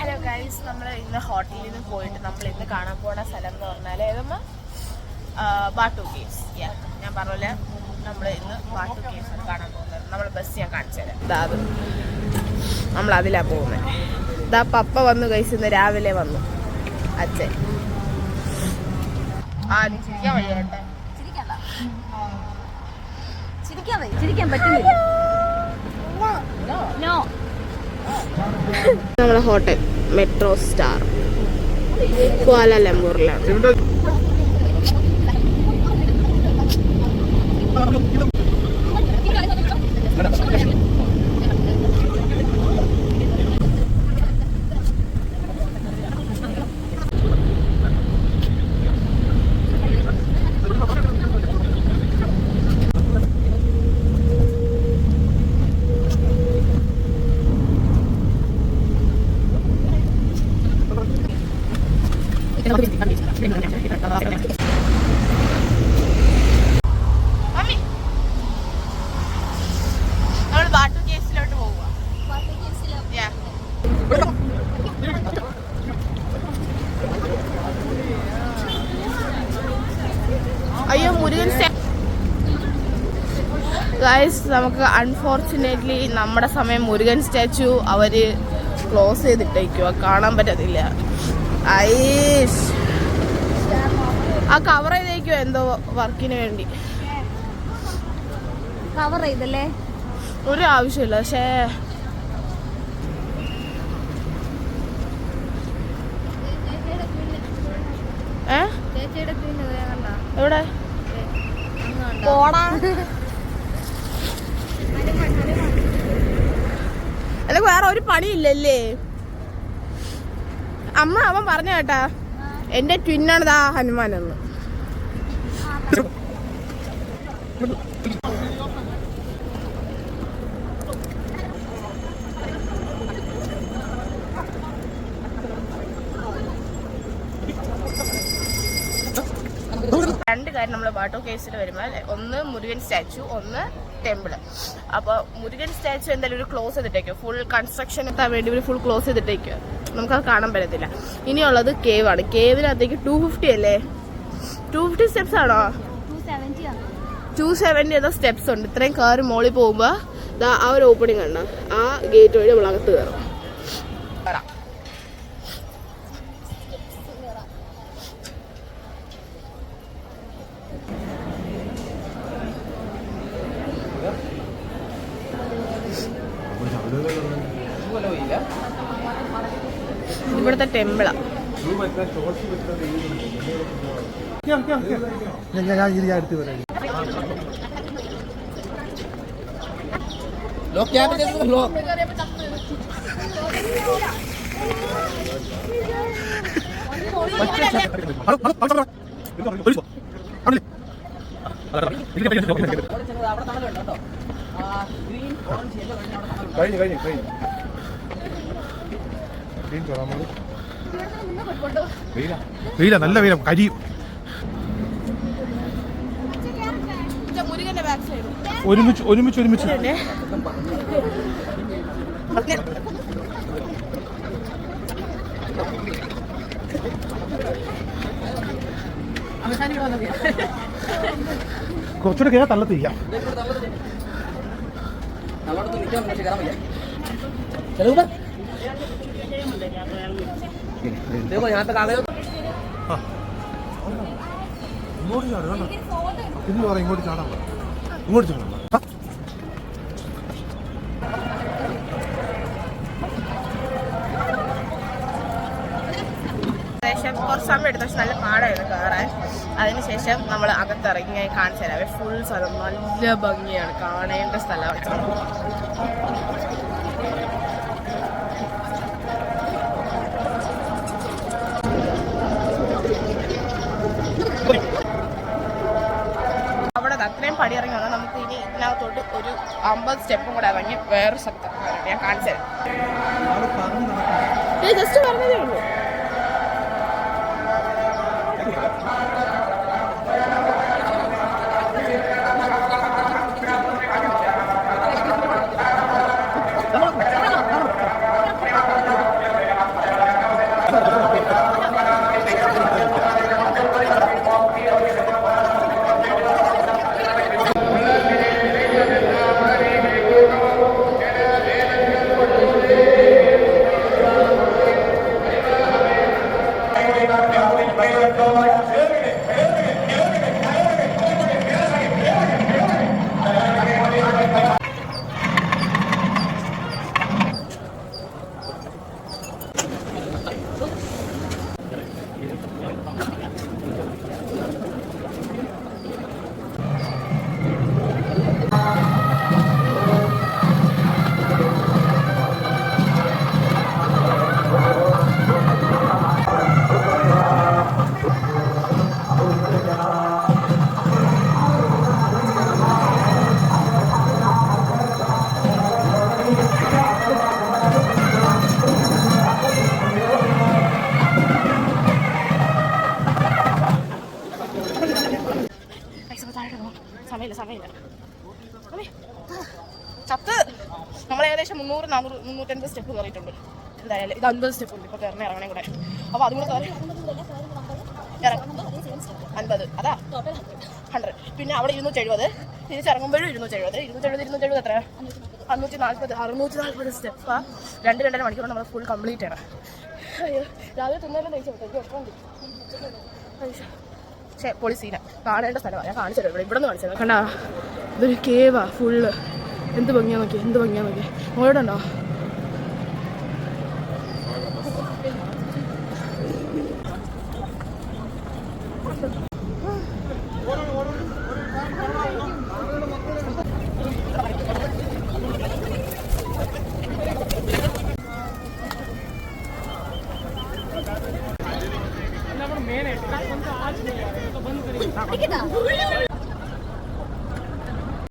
Hello guys, നമ്മൾ ഇന്ന് ഹോട്ടലിൽ നിന്ന് പോയിട്ട് നമ്മൾ ഇന്ന് കാണാൻ പോകുന്ന സ്ഥലം എന്ന് പറഞ്ഞാൽ ഏതമ്മ ബാട്ടു കേവ്സ്. ഞാൻ പറഞ്ഞ നമ്മൾ ഇന്ന് ബാട്ടു കേവ്സ് ആണ് കാണാൻ പോകുന്നത്. നമ്മൾ ബസ് ഞാൻ കാണിച്ചു തരാം. അത് നമ്മൾ അതിലാണ് പോകുന്നത്. ഇതാ പപ്പ വന്നു ഗൈസ്, ഇന്ന് രാവിലെ വന്നു അച്ഛൻ. നീ ചിരിക്കാൻ വയ്യേട്ടെ. ചിരിക്കാൻ പറ്റുന്നില്ല. നമ്മളെ ഹോട്ടൽ മെട്രോ സ്റ്റാർ കുആലാലംപൂരിലാണ്. നമ്മൾ ബാട്ടു കേവ്സിലോട്ട് പോവുക. അയ്യോ മുരുകൻ ഗൈസ്, നമുക്ക് അൺഫോർച്ചുനേറ്റ്ലി നമ്മുടെ സമയം മുരുകൻ സ്റ്റാച്ചു അവര് ക്ലോസ് ചെയ്തിട്ടേക്കുക, കാണാൻ പറ്റത്തില്ല. ഐഷ് ആ കവർ ചെയ്തേക്കോ എന്തോ വർക്കിന് വേണ്ടി. കവർ ചെയ്തല്ലേ, ഒരു ആവശ്യമില്ല. പക്ഷേ എവിടെ അല്ലെങ്കിൽ വേറെ ഒരു പണിയില്ലല്ലേ അമ്മ? അവൻ പറഞ്ഞ കേട്ടാ എന്റെ ട്വിന്നാണ് ഹനുമാൻ എന്ന്. രണ്ട് കാര്യം നമ്മൾ ബാട്ടു കേവ്സിൽ വരുമ്പോൾ, ഒന്ന് മുരുകൻ സ്റ്റാച്ചു, ഒന്ന് ടെമ്പിള്. അപ്പോൾ മുരുകൻ സ്റ്റാച്ചു എന്തായാലും ഒരു ക്ലോസ് ചെയ്തിട്ടേക്കോ, ഫുൾ കൺസ്ട്രക്ഷൻ എത്താൻ വേണ്ടി ഒരു ഫുൾ ക്ലോസ് ചെയ്തിട്ടേക്കോ, നമുക്കത് കാണാൻ പറ്റത്തില്ല. ഇനിയുള്ളത് കേവാണ്. കേവിനകത്തേക്ക് 250 അല്ലേ? 250 സ്റ്റെപ്സ് ആണോ? 270 ഏതോ സ്റ്റെപ്സ് ഉണ്ട്. ഇത്രയും കയറി മോളിൽ പോകുമ്പോൾ ആ ഒരു ഓപ്പണിംഗ് കണ്ടോ, ആ ഗേറ്റ് വഴി നമ്മളകത്ത് കയറും. ഇവിടുത്തെ ടെമ്പിളാ. വെയില, നല്ല വെയില, കരിയും. ഒരുമിച്ച് കുറച്ചുകൂടെ കയറാൻ തള്ളത്തില്ല. ഇങ്ങോട്ട് ചാടാം, ഇങ്ങോട്ട് ചാടാൻ, ഇങ്ങോട്ട് ചാടാം. ശേഷം കുറച്ച് സമയം എടുത്ത, പക്ഷെ നല്ല പാടായിരുന്നു കയറാൻ. അതിനുശേഷം നമ്മൾ അകത്തിറങ്ങി കാണിച്ചു തരാം. ഫുൾ സ്ഥലം നല്ല ഭംഗിയാണ്, കാണേണ്ട സ്ഥലമാണ്. അവിടെ അത്രയും പടി ഇറങ്ങി വന്നാൽ നമുക്ക് ഇനി ഇതിനകത്തോട്ട് ഒരു 50 സ്റ്റെപ്പും കൂടെ ഇറങ്ങി വേറെ സ്ഥലത്ത് ഞാൻ കാണിച്ചു തരാം. ജസ്റ്റ് പറഞ്ഞതേ ഉള്ളൂ. സമയമില്ല ചത്ത് നമ്മൾ ഏകദേശം 300-400-350 സ്റ്റെപ്പ് കയറിയിട്ടുണ്ട്. എന്തായാലും ഇത് 50 സ്റ്റെപ്പ് ഉണ്ട് ഇപ്പോൾ കയറണേ ഇറങ്ങണേ കൂടെ. അപ്പോൾ അതും കൂടെ കയറി 50 അതാ 100. പിന്നെ അവിടെ 270, തിരിച്ചിറങ്ങുമ്പോഴും 270 എത്ര 640 സ്റ്റെപ്പാ. 2-2.5 മണിക്കൂർ നമ്മൾ ഫുൾ കംപ്ലീറ്റ് ആണ്. അയ്യോ രാവിലെ തിന്നാലും തയ്ച്ചു വിട്ടു. പൊളി സീന കാണേണ്ട സ്ഥലമാണ്. ഞാൻ കാണിച്ചു തരാം. ഇവിടെ നിന്ന് കാണിച്ചു തരാം. കണ്ടാ ഇതൊരു കേവാ ഫുള്ള്. എന്ത് ഭംഗിയാ നോക്കി നോക്കിയിട്ടുണ്ടോ? ടിക്കറ്റാ